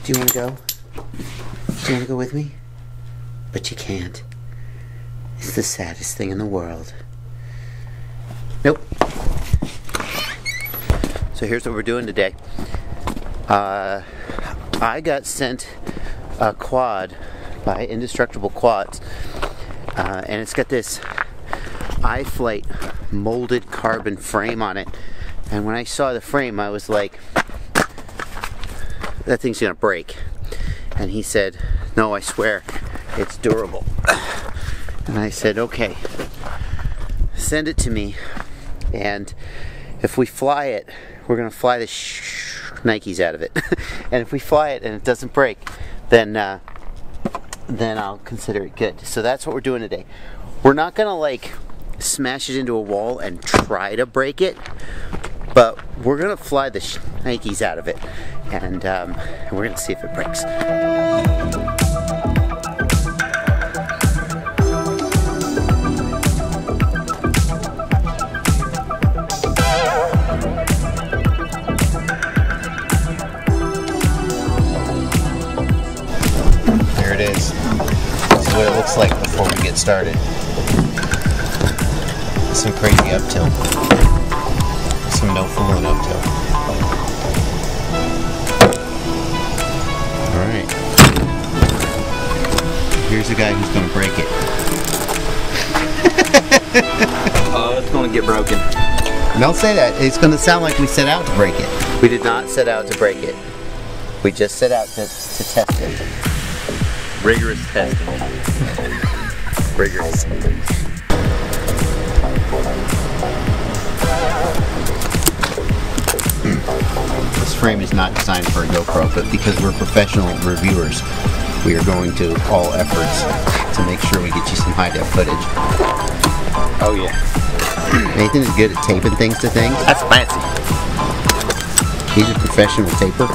Do you want to go? Do you want to go with me? But you can't. It's the saddest thing in the world. Nope. So here's what we're doing today. I got sent a quad by Indestructible Quads, and it's got this iFlight molded carbon frame on it. And when I saw the frame, I was like, that thing's gonna break. And he said, no, I swear, it's durable. And I said, okay, send it to me. And if we fly it, we're gonna fly the Nikes out of it. And if we fly it and it doesn't break, then I'll consider it good. So that's what we're doing today. We're not gonna like smash it into a wall and try to break it, but we're gonna fly the Nikes out of it, and we're gonna see if it breaks. There it is. This is what it looks like before we get started. Some crazy up tilt. Some no fooling up tilt. Alright. Here's the guy who's going to break it. Oh, it's going to get broken. Don't say that. It's going to sound like we set out to break it. We did not set out to break it. We just set out to test it. Rigorous testing. Rigorous. This frame is not designed for a GoPro, but because we're professional reviewers, we are going to all efforts to make sure we get you some high-def footage. Oh yeah. Nathan is good at taping things to things. That's fancy. He's a professional taper.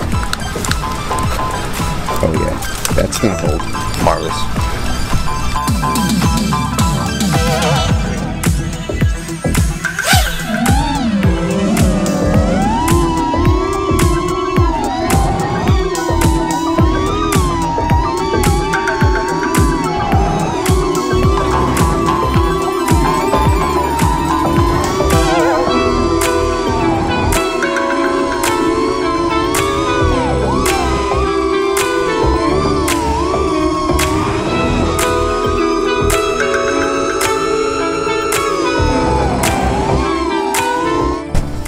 Oh yeah, that's gonna hold. Marvelous.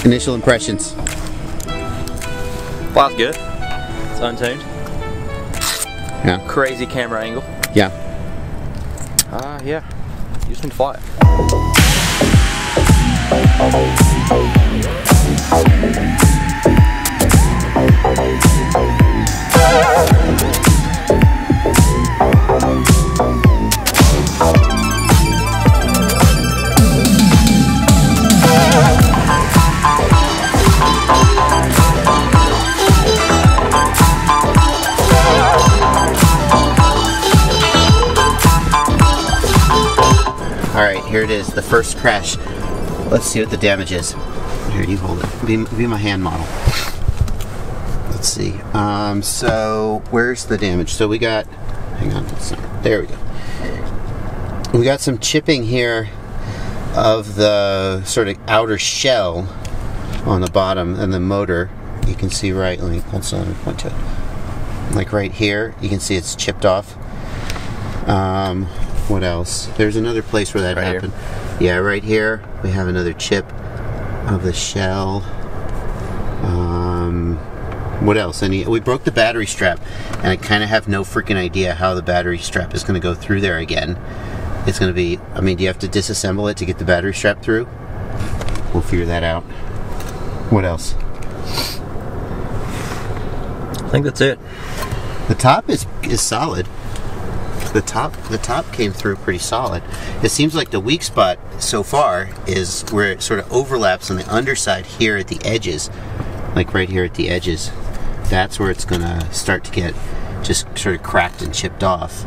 Initial impressions. Flies good. It's untuned. Yeah. Crazy camera angle. Yeah. Yeah. You just need to fly Alright, here it is, the first crash. Let's see what the damage is. Here, you hold it. Be my hand model. Let's see. So, where's the damage? So we got, hang on, there we go. We got some chipping here of the sort of outer shell on the bottom and the motor. You can see right, let me point to it. Like right here, you can see it's chipped off. What else? There's another place where that happened. Yeah, right here we have another chip of the shell. What else? We broke the battery strap, and I kind of have no freaking idea how the battery strap is going to go through there again. It's going to be, I mean, do you have to disassemble it to get the battery strap through? We'll figure that out. What else? I think that's it. The top is solid. The top came through pretty solid. It seems like the weak spot so far is where it sort of overlaps on the underside here at the edges, like right here at the edges. That's where it's gonna start to get just sort of cracked and chipped off.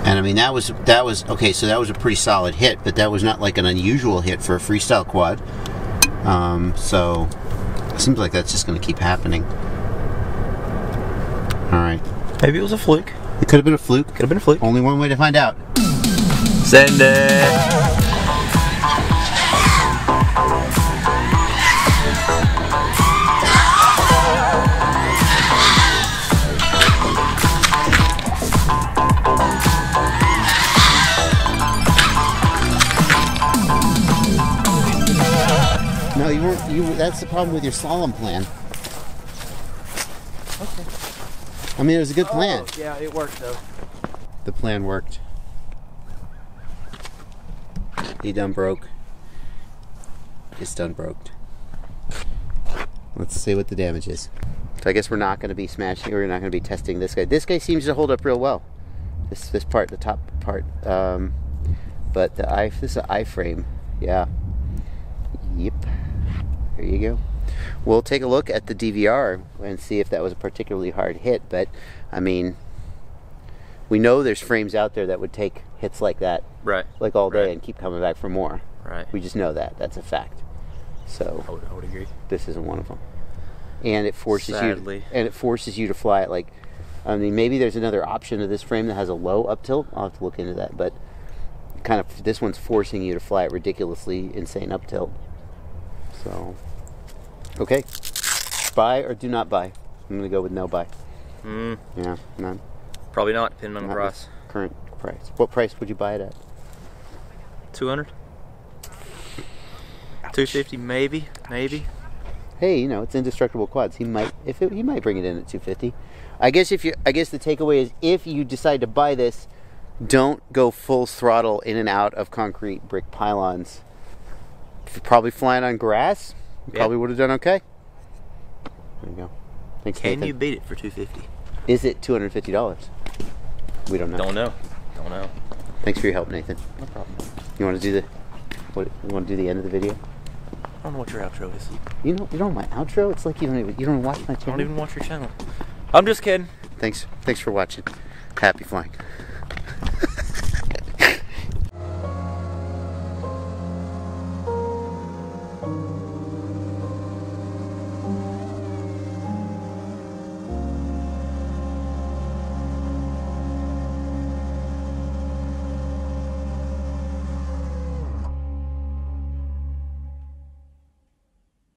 And I mean that was okay. So that was a pretty solid hit, but that was not like an unusual hit for a freestyle quad. So it seems like that's just gonna keep happening. Alright. Maybe it was a fluke. It could have been a fluke. Could have been a fluke. Only one way to find out. Send it. No, you weren't. That's the problem with your slalom plan. Okay. I mean, it was a good plan. Oh, yeah, it worked though. The plan worked. He done broke. It's done broke. Let's see what the damage is. So I guess we're not going to be smashing. We're not going to be testing this guy. This guy seems to hold up real well. This part, the top part. But this is an iframe. Yeah. Yep. There you go. We'll take a look at the DVR and see if that was a particularly hard hit, but I mean, we know there's frames out there that would take hits like that, right, like all day, and keep coming back for more. Right. We just know that. That's a fact. So I would agree. This isn't one of them. And it forces Sadly. you. And it forces you to fly it like. I mean, maybe there's another option of this frame that has a low up tilt. I'll have to look into that, but kind of this one's forcing you to fly it ridiculously insane up tilt. So, okay, buy or do not buy. I'm gonna go with no buy. Yeah, none. Probably not, depending on the Not price. with current price. What price would you buy it at? 200. 250, maybe. Hey, you know, it's Indestructible Quads. He might bring it in at 250. I guess the takeaway is if you decide to buy this, don't go full throttle in and out of concrete brick pylons. If you're probably flying on grass, you probably would have done okay. There you go. Thanks, Can Nathan. you beat it for 250? Is it $250? We don't know. Don't know. Thanks for your help, Nathan. No problem. You want to do the end of the video? I don't know what your outro is. You know my outro? It's like you don't watch my channel. I don't even watch your channel. I'm just kidding. Thanks for watching. Happy flying.